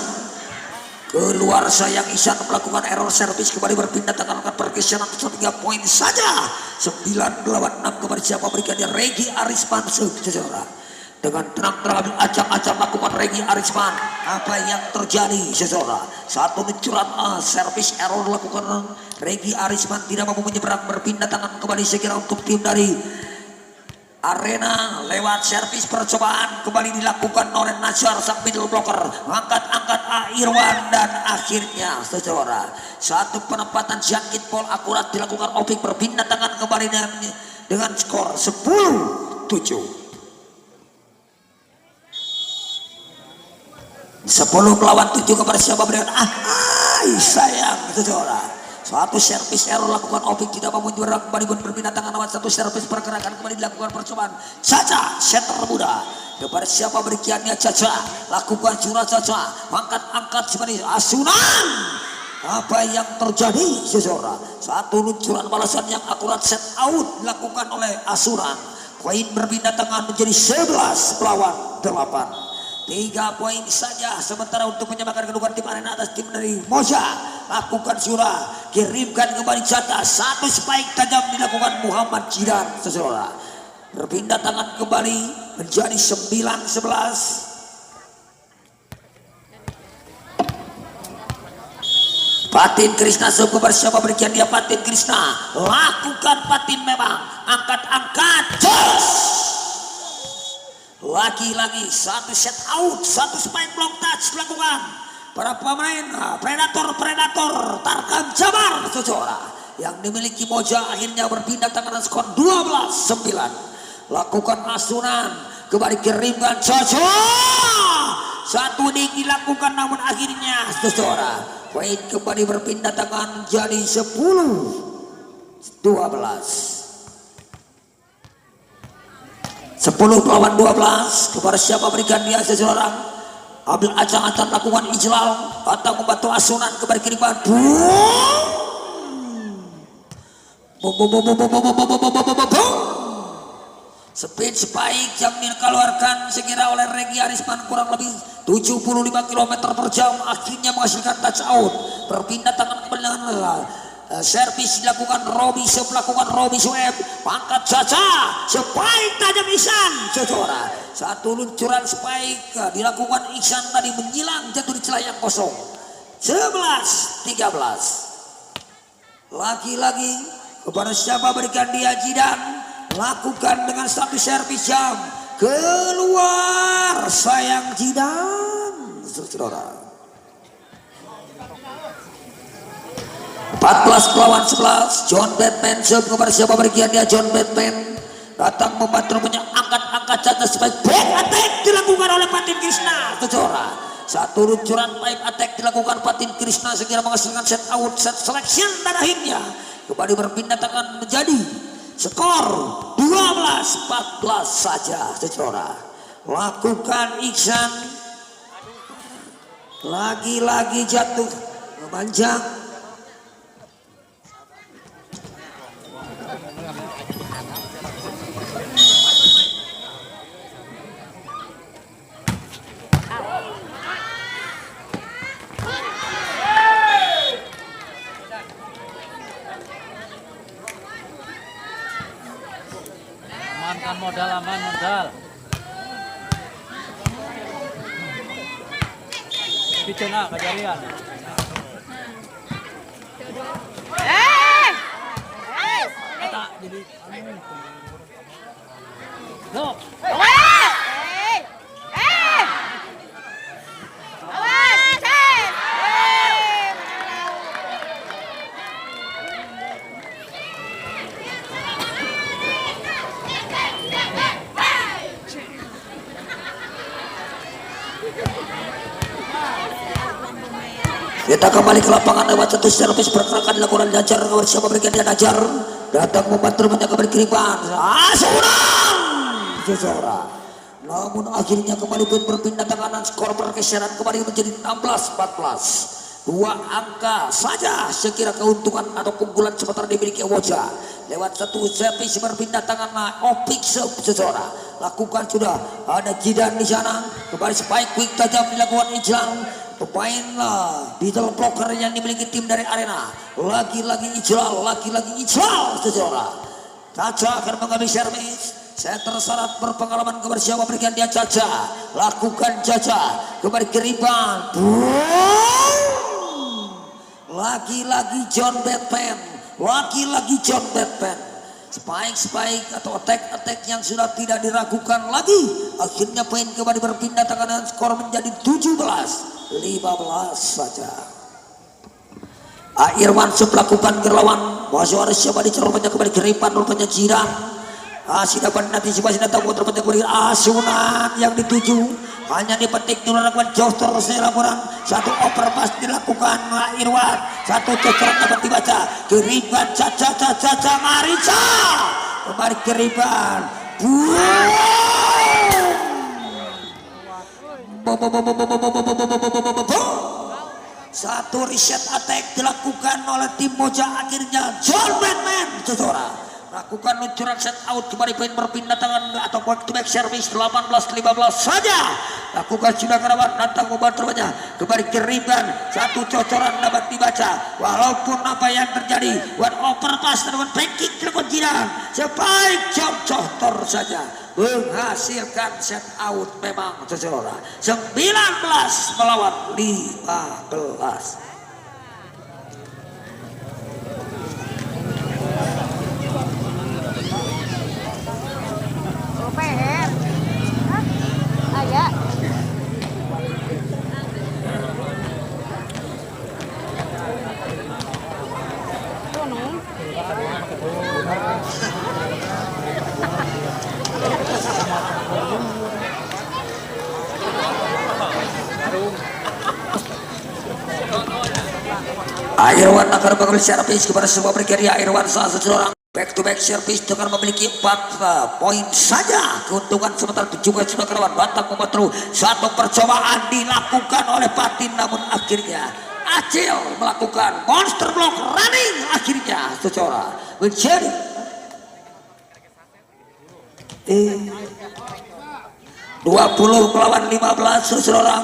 keluar sayang Isan melakukan error servis kembali berpindah tangan pergeseran 3 poin saja 9 lawan 6 kepada siapa berikannya Regi Arisman saudara dengan tenang terabil acak-acak lakukan Regi Arisman apa yang terjadi saudara satu luncuran servis error lakukan Regi Arisman tidak mampu menyeberang berpindah tangan kembali sekira untuk tim dari Arena lewat servis percobaan kembali dilakukan oleh Nazar sang middle blocker angkat-angkat Irwan dan akhirnya saudara satu penempatan jangkit ball akurat dilakukan Opik berpindah tangan kembali dengan skor 10-7 lawan 7 kepada siapa berikan sayang saudara satu servis error lakukan Opik tidak mampu juara kembali berpindah tangan lewat satu servis pergerakan kembali dilakukan percobaan Caca center muda kepada siapa berikannya Caca lakukan curah Caca angkat seperti asunan apa yang terjadi saudara satu luncuran balasan yang akurat set out dilakukan oleh asunan poin berpindah tangan menjadi 11 lawan 8 3 poin saja sementara untuk menyamakan kedudukan tim Arena atas tim dari Moja lakukan surah kirimkan kembali Jata satu spike tajam dilakukan Muhammad Jidan saudara berpindah tangan kembali menjadi 9-11 Patin Krishna kepada siapa berikan dia Patin Krishna lakukan Patin memang angkat jos lagi-lagi satu set out satu spike block touch dilakukan para pemain predator Tarkam Jabar saudara yang dimiliki Moja akhirnya berpindah tangan skor 12-9 lakukan asunan kembali kirimkan Jojo satu ning dilakukan namun akhirnya saudara poin kembali berpindah tangan jadi 10-12 10 lawan 12 kepada siapa berikan dia seseorang ambil acang-acang lakukan ijlal atau membantu asunan kembali kiriman speed spike yang dikeluarkan sekira oleh Regi Arisman kurang lebih 75 km per jam akhirnya menghasilkan touch out berpindah tangan kembali dengan servis dilakukan Robi Sueb pangkat Caca spike tajam Ihsan saudara satu luncuran spike dilakukan Ihsan tadi menyilang jatuh di celah yang kosong 11-13 lagi-lagi kepada siapa berikan dia Jidan lakukan dengan satu servis jam keluar sayang Jidan saudara 14 lawan 11 John Batman kepada siapa berikan dia John Batman datang membantu punya angkat Caca sebagai back attack dilakukan oleh Patin Krishna saudara satu luncuran pipe attack dilakukan Patin Krishna segera menghasilkan set out set selection dan akhirnya kembali berpindah tangan menjadi skor 12-14 saja saudara lakukan Iksan lagi-lagi jatuh memanjang amankan modal aman modal Picona kejadian kata jadi lo kita kembali ke lapangan lewat satu servis pergerakan dilakukan Najar kepada siapa berikan dia Najar datang membantu banyak kembali kiriman asunan saudara namun akhirnya kembali pun berpindah tangan skor pergeseran kembali menjadi 16-14 2 angka saja sekira keuntungan atau keunggulan sementara dimiliki Woja lewat satu servis berpindah tangan Opik saudara lakukan sudah ada Jidan di sana kembali spike quick tajam dilakukan Ijlang pemain middle blocker yang dimiliki tim dari Arena. Lagi-lagi Ijlal saudara. Caca akan mengambil servis. Saya tersyarat berpengalaman kebersiapan berikan dia Caca. Lakukan Caca kembali ke rebound. Lagi-lagi John Batman. Spike atau attack yang sudah tidak diragukan lagi. Akhirnya poin kembali berpindah tangan dan skor menjadi 17-15 saja. Irwan melakukan gerlawan. Masuk harus siapa dicerobanya kembali ke Ripan, rupanya Jiran. Sudah antisipasi datang putar penting kembali Asunan yang dituju. Hanya dipetik dulu lakukan jauh terus laporan. Satu overpass dilakukan Irwan. Satu cocoran dapat dibaca. Keriban Caca Marica. Kembali keriban. Satu reset attack dilakukan oleh tim Moja. Akhirnya John Batman saudara lakukan luncuran set out kembali poin berpindah tangan atau back to back service 18-15 saja. Lakukan sudah kerabat datang membantu banyak kembali ke rebound. Satu cocoran dapat dibaca walaupun apa yang terjadi one overpass dengan backing telepon Jiran sebaik contoh saja menghasilkan set out memang saudara. 19 melawan 15. PR. Hah? Ayah. Irwan akan mengambil servis kepada semua berkarya. Irwan salah seorang back to back service dengan memiliki 4 poin saja. Keuntungan sementara 17 sudah kerawan Batang membantu. Satu percobaan dilakukan oleh Patin namun akhirnya Acil melakukan monster block running. Akhirnya saudara menjadi 20 melawan 15 seorang.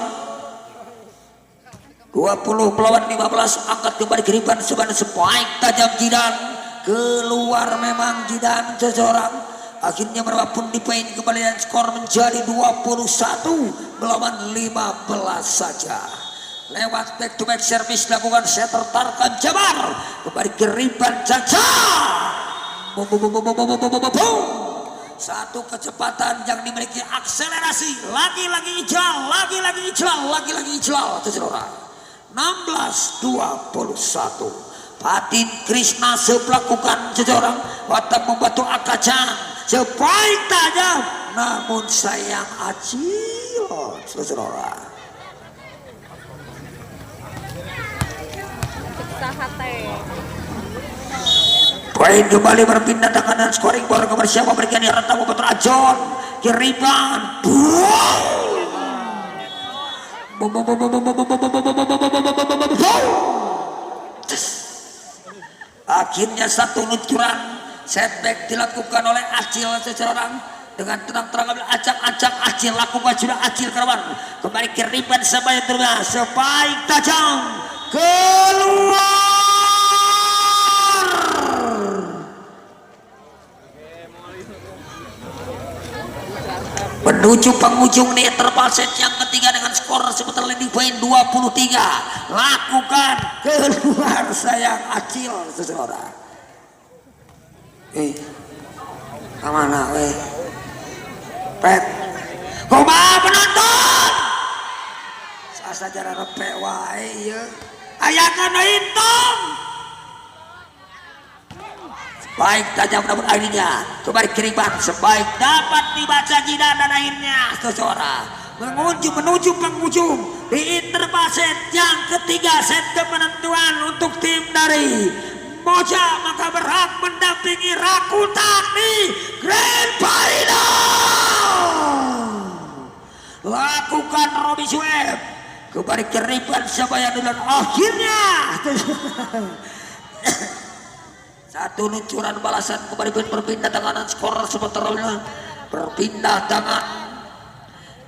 20 melawan 15 angkat kembali keriban sebanyak spike tajam Jidan keluar memang Jidan seseorang. Akhirnya berapapun di poin kembali dan skor menjadi 21 melawan 15 saja. Lewat back to back service lakukan setter Tarkan Jabar kembali keriban Caca. Satu kecepatan yang dimiliki akselerasi lagi-lagi Ijlal seseorang. 16-21 Patin Krishna melakukan seseorang watak membantu Akacang sebaik tajam namun sayang Acil seseorang. Poin kembali berpindah tangan dan scoring bola kembali siapa berikan yang rentang membantu Ajon kiriban. Akhirnya satu luncuran setback dilakukan oleh Acil seseorang dengan tenang-tenang ambil acak-acak Acil lakukan sudah Acil kawan kembali ke rebound sebaik terus sebaik tajam keluar menuju penghujung di interval set yang ketiga dengan skor sebentar leading point 23. Lakukan keluar sayang Acil seseorang. Kemana Pet kumaha penonton sasaja repek wae ya aya kana hitung baik tajam namun akhirnya kembali kiriban sebaik dapat dibaca Jidan dan akhirnya seseorang menuju penghujung di interval set yang ketiga set penentuan untuk tim dari Moja maka berhak mendampingi Rakutang di Grand Final. Lakukan Robi Sweb kembali keriban Sabaya dan akhirnya satu luncuran balasan kembali berpindah tangan skor sementara berpindah tangan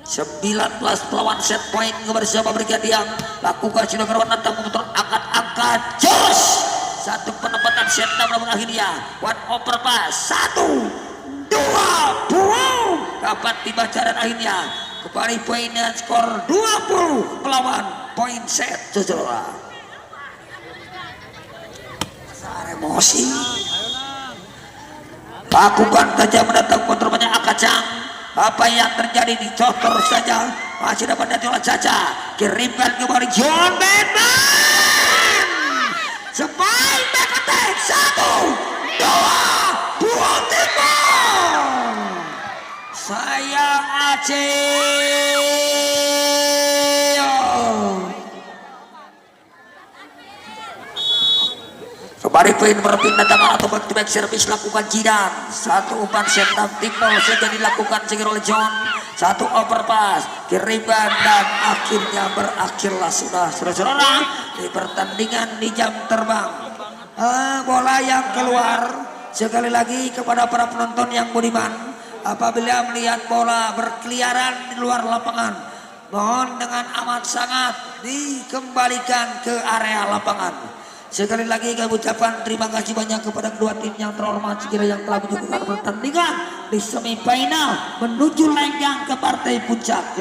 19 lawan set point bersama Brigadier lakukan sudah kerana tamu terangkat jos satu penempatan set namun akhirnya one over pass 1 2 boom dapat dibaca dan akhirnya kembali poin dan skor 20 melawan poin set saudara. Emosi lakukan saja mendatang kontrolnya Akacang. Apa yang terjadi di cotor saja masih dapat datang Caca kirimkan kembali John Batman sebaik back attack 1 2 buang timur sayang Aceh. Kembali poin berpindah tangan atau back to back service lakukan Jidan. Satu umpan setam timur saja dilakukan oleh John. Satu overpass kirimkan dan akhirnya berakhirlah sudah saudara di pertandingan di jam terbang. Bola yang keluar sekali lagi kepada para penonton yang budiman apabila melihat bola berkeliaran di luar lapangan mohon dengan amat sangat dikembalikan ke area lapangan. Sekali lagi kami ucapkan terima kasih banyak kepada kedua tim yang terhormat sekiranya yang telah menyuguhkan pertandingan di semifinal menuju lenggang ke partai puncak.